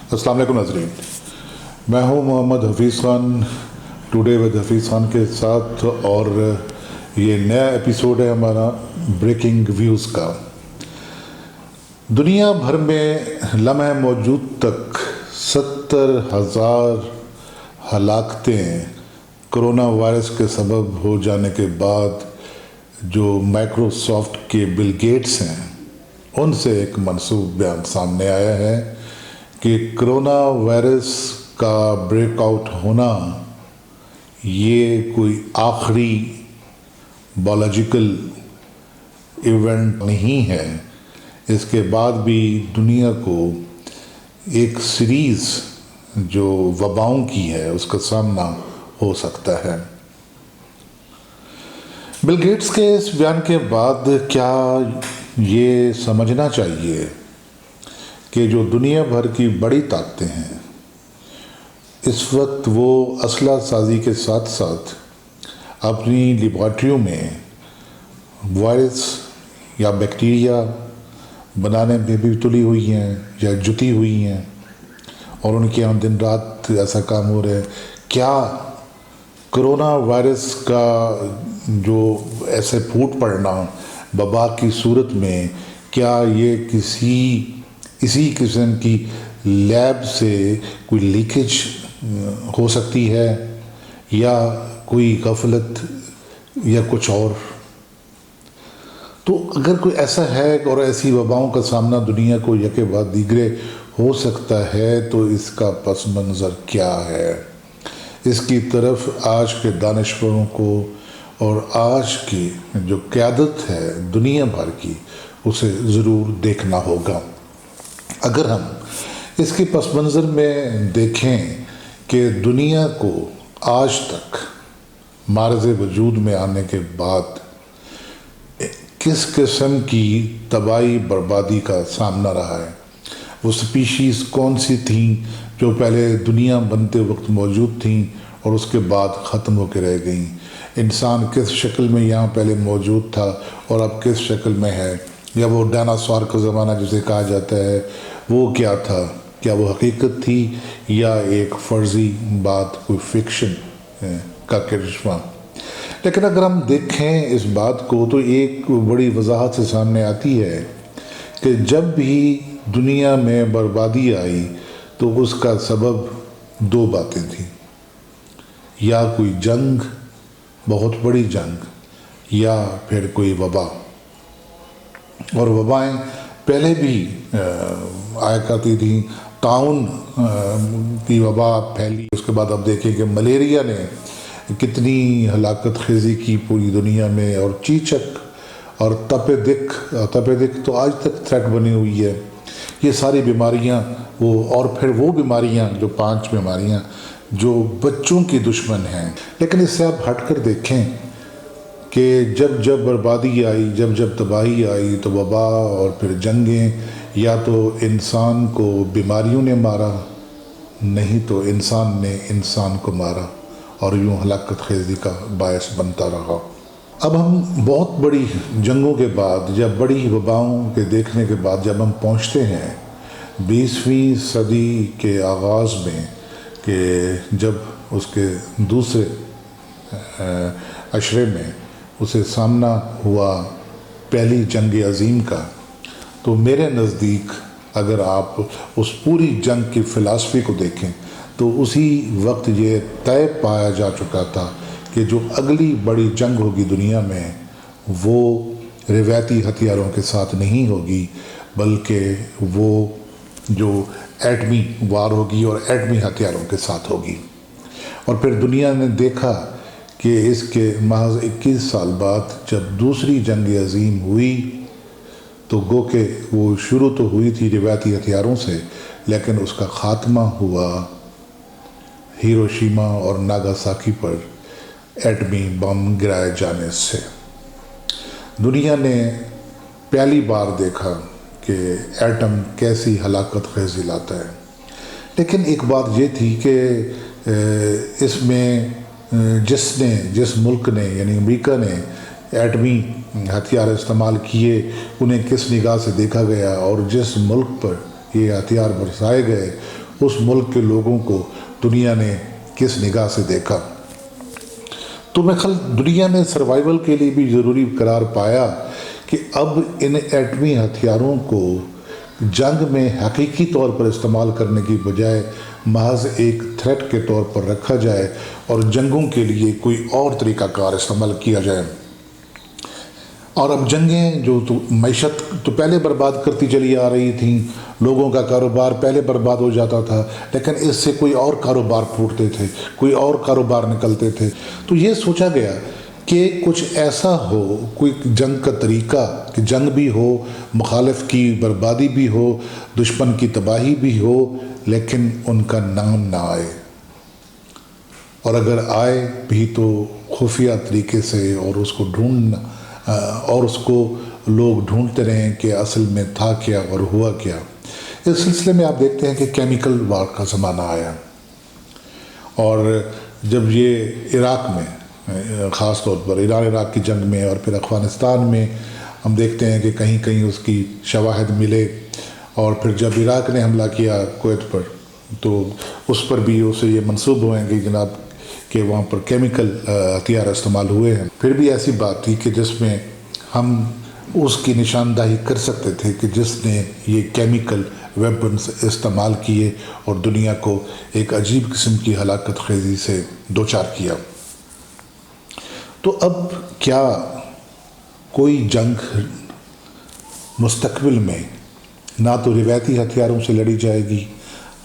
अस्सलाम वालेकुम नाज़रीन, मैं हूं मोहम्मद हफीज़ ख़ान, टुडे विद हफीज़ ख़ान के साथ। और ये नया एपिसोड है हमारा ब्रेकिंग व्यूज़ का। दुनिया भर में लम्हे मौजूद तक 70,000 हलाकतें कोरोना वायरस के सबब हो जाने के बाद जो माइक्रोसॉफ्ट के बिल गेट्स हैं उनसे एक मनसूब बयान सामने आया है कि कोरोना वायरस का ब्रेकआउट होना ये कोई आखिरी बायोलॉजिकल इवेंट नहीं है। इसके बाद भी दुनिया को एक सीरीज़ जो वबाओं की है उसका सामना हो सकता है। बिल गेट्स के इस बयान के बाद क्या ये समझना चाहिए कि जो दुनिया भर की बड़ी ताकतें हैं इस वक्त वो असला साजी के साथ साथ अपनी लेबॉरेटरियों में वायरस या बैक्टीरिया बनाने में भी तुली हुई हैं या जुटी हुई हैं और उनके यहाँ दिन रात ऐसा काम हो रहा है। क्या कोरोना वायरस का जो ऐसे फूट पड़ना वबा की सूरत में क्या ये इसी किस्म की लैब से कोई लीकेज हो सकती है या कोई गफलत या कुछ और? तो अगर कोई ऐसा है और ऐसी वबाओं का सामना दुनिया को यके बाद दीगरे हो सकता है तो इसका पस मंज़र क्या है? इसकी तरफ आज के दानिशवरों को और आज की जो क़यादत है दुनिया भर की उसे ज़रूर देखना होगा। अगर हम इसके पस मंज़र में देखें कि दुनिया को आज तक मारज़ वजूद में आने के बाद किस किस्म की तबाही बर्बादी का सामना रहा है, वो स्पीशीज़ कौन सी थी जो पहले दुनिया बनते वक्त मौजूद थी और उसके बाद ख़त्म होकर रह गई, इंसान किस शक्ल में यहाँ पहले मौजूद था और अब किस शक्ल में है, या वो डायनासोर का ज़माना जिसे कहा जाता है वो क्या था, क्या वो हकीकत थी या एक फ़र्ज़ी बात, कोई फिक्शन का करिश्मा। लेकिन अगर हम देखें इस बात को तो एक बड़ी वजाहत से सामने आती है कि जब भी दुनिया में बर्बादी आई तो उसका सबब दो बातें थी, या कोई जंग, बहुत बड़ी जंग, या फिर कोई वबा। और वबाएँ पहले भी आया करती थी। ताउन की वबा फैली, उसके बाद अब देखें कि मलेरिया ने कितनी हलाकत खेजी की पूरी दुनिया में, और चीचक और तपेदिक तो आज तक थ्रेट बनी हुई है। ये सारी बीमारियां और फिर वो बीमारियां जो 5 बीमारियां जो बच्चों की दुश्मन हैं। लेकिन इससे आप हट कर देखें कि जब बर्बादी आई, जब तबाही आई तो वबा और फिर जंगें, या तो इंसान को बीमारियों ने मारा, नहीं तो इंसान ने इंसान को मारा और यूँ हलाकत खेजी का बायस बनता रहा। अब हम बहुत बड़ी जंगों के बाद या बड़ी वबाओं के देखने के बाद जब हम पहुँचते हैं 20वीं सदी के आगाज़ में, कि जब उसके दूसरे अशरे में उसे सामना हुआ पहली जंग अज़ीम का, तो मेरे नज़दीक अगर आप उस पूरी जंग की फ़िलासफ़ी को देखें तो उसी वक्त ये तय पाया जा चुका था कि जो अगली बड़ी जंग होगी दुनिया में वो रिवायती हथियारों के साथ नहीं होगी, बल्कि वो जो एटमी वार होगी और एटमी हथियारों के साथ होगी। और फिर दुनिया ने देखा कि इसके महज 21 साल बाद जब दूसरी जंग अज़ीम हुई तो गो के वो शुरू तो हुई थी रिवायती हथियारों से, लेकिन उसका ख़ात्मा हुआ हिरोशिमा और नागासाकी पर एटमी बम गिराए जाने से। दुनिया ने पहली बार देखा कि एटम कैसी हलाकत खेजी लाता है। लेकिन एक बात ये थी कि इसमें जिस मुल्क ने यानी अमेरिका ने एटमी हथियार इस्तेमाल किए उन्हें किस निगाह से देखा गया और जिस मुल्क पर ये हथियार बरसाए गए उस मुल्क के लोगों को दुनिया ने किस निगाह से देखा। तो मैं ख्याल दुनिया ने सर्वाइवल के लिए भी ज़रूरी करार पाया कि अब इन एटमी हथियारों को जंग में हकीकी तौर पर इस्तेमाल करने की बजाय महज एक थ्रेट के तौर पर रखा जाए और जंगों के लिए कोई और तरीक़ाकार इस्तेमाल किया जाए। और अब जंगें जो तो मैशत तो पहले बर्बाद करती चली आ रही थी, लोगों का कारोबार पहले बर्बाद हो जाता था, लेकिन इससे कोई और कारोबार फूटते थे, कोई और कारोबार निकलते थे। तो ये सोचा गया कि कुछ ऐसा हो, कोई जंग का तरीक़ा कि जंग भी हो, मुखालिफ की बर्बादी भी हो, दुश्मन की तबाही भी हो, लेकिन उनका नाम ना आए, और अगर आए भी तो खुफिया तरीके से, और उसको और उसको लोग ढूंढते रहें कि असल में था क्या और हुआ क्या। इस सिलसिले में आप देखते हैं कि केमिकल वार का ज़माना आया, और जब ये इराक़ में ख़ास तौर पर ईरान इराक़ की जंग में और फिर अफ़गानिस्तान में हम देखते हैं कि कहीं कहीं उसकी शवाहिद मिले, और फिर जब इराक़ ने हमला किया कुवैत पर तो उस पर भी उसे ये मंसूब हुए हैं कि जनाब कि वहाँ पर केमिकल हथियार इस्तेमाल हुए हैं। फिर भी ऐसी बात थी कि जिसमें हम उसकी निशानदाही कर सकते थे कि जिसने ये केमिकल वेपन्स इस्तेमाल किए और दुनिया को एक अजीब किस्म की हलाकत खेजी से दो चार किया। तो अब क्या कोई जंग मुस्तकबिल में ना तो रिवायती हथियारों से लड़ी जाएगी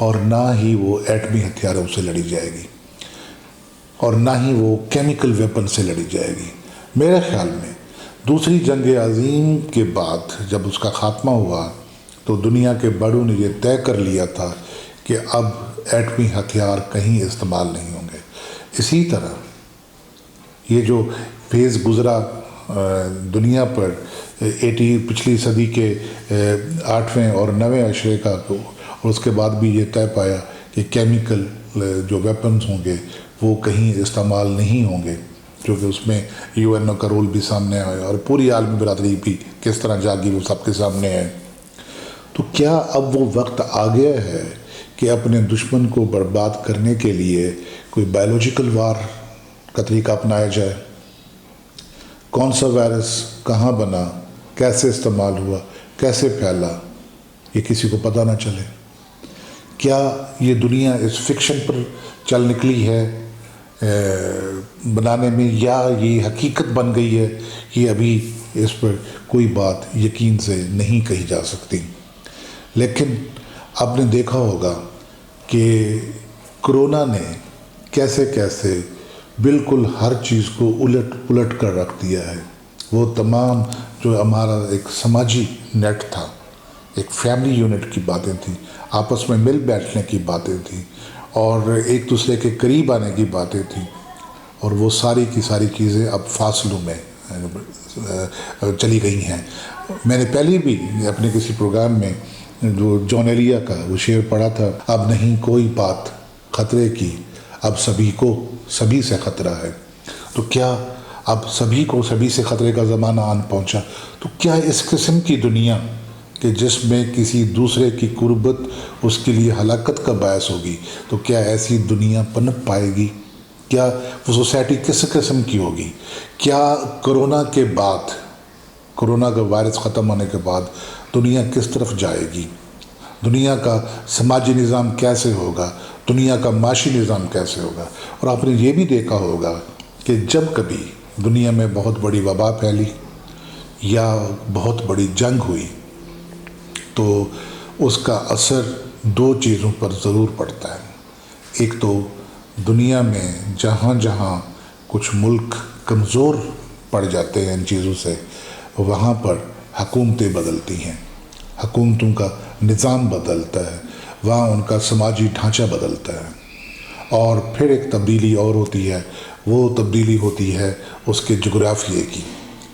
और ना ही वो एटमी हथियारों से लड़ी जाएगी, और ना ही वो केमिकल वेपन से लड़ी जाएगी। मेरे ख्याल में दूसरी जंग अज़ीम के बाद जब उसका ख़ात्मा हुआ तो दुनिया के बड़ों ने ये तय कर लिया था कि अब एटमी हथियार कहीं इस्तेमाल नहीं होंगे। इसी तरह ये जो फेज़ गुज़रा दुनिया पर पिछली सदी के 8वें और 9वें अशरे का, और उसके बाद भी ये तय पाया कि केमिकल जो वेपन्स होंगे वो कहीं इस्तेमाल नहीं होंगे, क्योंकि उसमें यूएनओ का रोल भी सामने आया और पूरी आलमी बरादरी भी किस तरह जागी वो सबके सामने है। तो क्या अब वो वक्त आ गया है कि अपने दुश्मन को बर्बाद करने के लिए कोई बायोलॉजिकल वार का तरीका अपनाया जाए? कौन सा वायरस कहाँ बना, कैसे इस्तेमाल हुआ, कैसे फैला, ये किसी को पता ना चले। क्या ये दुनिया इस फिक्शन पर चल निकली है बनाने में, या ये हकीकत बन गई है, ये अभी इस पर कोई बात यकीन से नहीं कही जा सकती। लेकिन आपने देखा होगा कि कोरोना ने कैसे कैसे बिल्कुल हर चीज़ को उलट पुलट कर रख दिया है। वो तमाम जो हमारा एक समाजी नेट था, एक फैमिली यूनिट की बातें थी, आपस में मिल बैठने की बातें थी और एक दूसरे के करीब आने की बातें थी, और वो सारी की सारी चीज़ें अब फासलों में चली गई हैं। मैंने पहले भी अपने किसी प्रोग्राम में जो जॉन एलिया का वो शेर पढ़ा था, अब नहीं कोई बात ख़तरे की, अब सभी को सभी से ख़तरा है। तो क्या अब सभी को सभी से ख़तरे का ज़माना आन पहुंचा? तो क्या इस किस्म की दुनिया कि जिसमें किसी दूसरे की कुर्बत उसके लिए हलाकत का बायस होगी, तो क्या ऐसी दुनिया पनप पाएगी? क्या वो सोसाइटी किस किस्म की होगी? क्या कोरोना के बाद, कोरोना का वायरस ख़त्म होने के बाद दुनिया किस तरफ जाएगी? दुनिया का समाजी निज़ाम कैसे होगा? दुनिया का माशी निज़ाम कैसे होगा? और आपने ये भी देखा होगा कि जब कभी दुनिया में बहुत बड़ी वबा फैली या बहुत बड़ी जंग हुई तो उसका असर दो चीज़ों पर ज़रूर पड़ता है। एक तो दुनिया में जहाँ जहाँ कुछ मुल्क कमज़ोर पड़ जाते हैं इन चीज़ों से, वहाँ पर हुकूमतें बदलती हैं, हुकूमतों का निज़ाम बदलता है, वहाँ उनका समाजी ढांचा बदलता है। और फिर एक तब्दीली और होती है, वो तब्दीली होती है उसके जोग्राफिए की।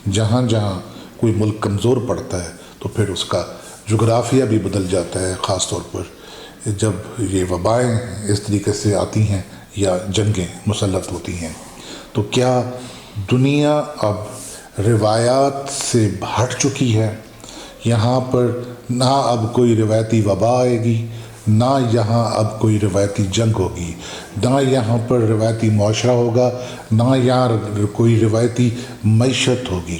जहाँ जहाँ कोई मुल्क कमज़ोर पड़ता है तो फिर उसका जोग्राफिया भी बदल जाता है, ख़ास तौर पर जब ये वबाएँ इस तरीके से आती हैं या जंगें मुसल्लत होती हैं। तो क्या दुनिया अब रिवायात से हट चुकी है? यहाँ पर ना अब कोई रिवायती वबा आएगी, نہ یہاں اب کوئی روایتی جنگ ہوگی، نہ یہاں پر روایتی معاشرہ ہوگا، نہ یہاں کوئی روایتی معیشت ہوگی،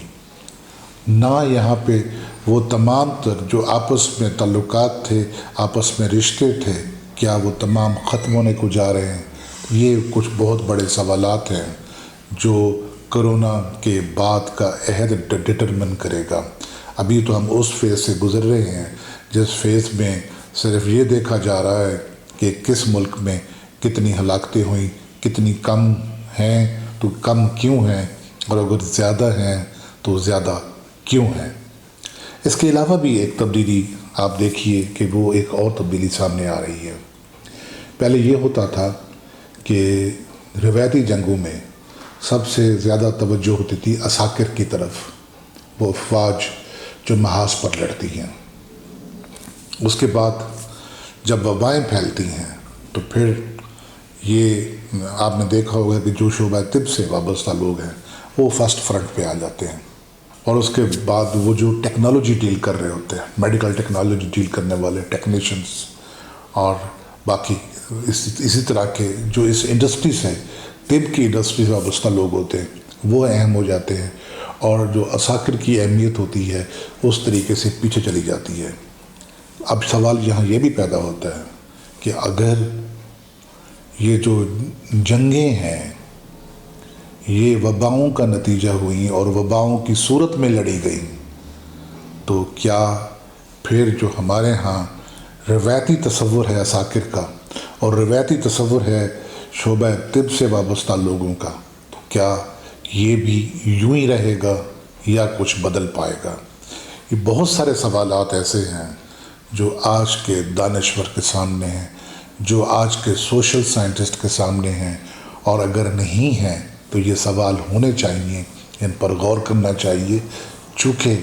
نہ یہاں پہ وہ تمام تر جو آپس میں تعلقات تھے، آپس میں رشتے تھے، کیا وہ تمام ختم ہونے کو جا رہے ہیں؟ یہ کچھ بہت بڑے سوالات ہیں جو کرونا کے بعد کا عہد ڈٹرمن کرے گا۔ ابھی تو ہم اس فیز سے گزر رہے ہیں جس فیز میں صرف یہ دیکھا جا رہا ہے کہ کس ملک میں کتنی ہلاکتیں ہوئیں، کتنی کم ہیں تو کم کیوں ہیں، اور اگر زیادہ ہیں تو زیادہ کیوں ہیں۔ اس کے علاوہ بھی ایک تبدیلی آپ دیکھیے کہ وہ ایک اور تبدیلی سامنے آ رہی ہے۔ پہلے یہ ہوتا تھا کہ روایتی جنگوں میں سب سے زیادہ توجہ ہوتی تھی عساکر کی طرف، وہ افواج جو محاذ پر لڑتی ہیں۔ اس کے بعد جب وبائیں پھیلتی ہیں تو پھر یہ آپ نے دیکھا ہوگا کہ جو شعبہ طب سے وابستہ لوگ ہیں وہ فرسٹ فرنٹ پہ آ جاتے ہیں، اور اس کے بعد وہ جو ٹیکنالوجی ڈیل کر رہے ہوتے ہیں، میڈیکل ٹیکنالوجی ڈیل کرنے والے ٹیکنیشینز اور باقی اسی طرح کے جو اس انڈسٹری سے، طب کی انڈسٹری سے وابستہ لوگ ہوتے ہیں، وہ اہم ہو جاتے ہیں، اور جو عساکر کی اہمیت ہوتی ہے اس طریقے سے پیچھے چلی جاتی ہے۔ اب سوال یہاں یہ بھی پیدا ہوتا ہے کہ اگر یہ جو جنگیں ہیں یہ وباؤں کا نتیجہ ہوئیں اور وباؤں کی صورت میں لڑی گئیں، تو کیا پھر جو ہمارے ہاں روایتی تصور ہے عساکر کا اور روایتی تصور ہے شعبہ طب سے وابستہ لوگوں کا، تو کیا یہ بھی یوں ہی رہے گا یا کچھ بدل پائے گا؟ یہ بہت سارے سوالات ایسے ہیں جو آج کے دانشور کے سامنے ہیں، جو آج کے سوشل سائنٹسٹ کے سامنے ہیں، اور اگر نہیں ہیں تو یہ سوال ہونے چاہیے، ان پر غور کرنا چاہیے، چونکہ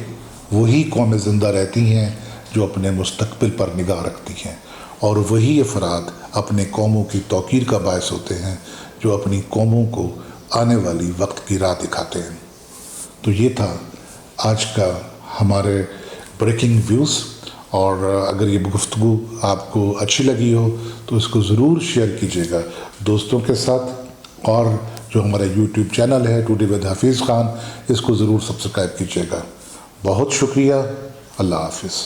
وہی قومیں زندہ رہتی ہیں جو اپنے مستقبل پر نگاہ رکھتی ہیں، اور وہی افراد اپنے قوموں کی توقیر کا باعث ہوتے ہیں جو اپنی قوموں کو آنے والی وقت کی راہ دکھاتے ہیں۔ تو یہ تھا آج کا ہمارے بریکنگ ویوز، اور اگر یہ گفتگو آپ کو اچھی لگی ہو تو اس کو ضرور شیئر کیجیے گا دوستوں کے ساتھ، اور جو ہمارا یوٹیوب چینل ہے ٹوڈے ود حفیظ خان، اس کو ضرور سبسکرائب کیجیے گا۔ بہت شکریہ، اللہ حافظ۔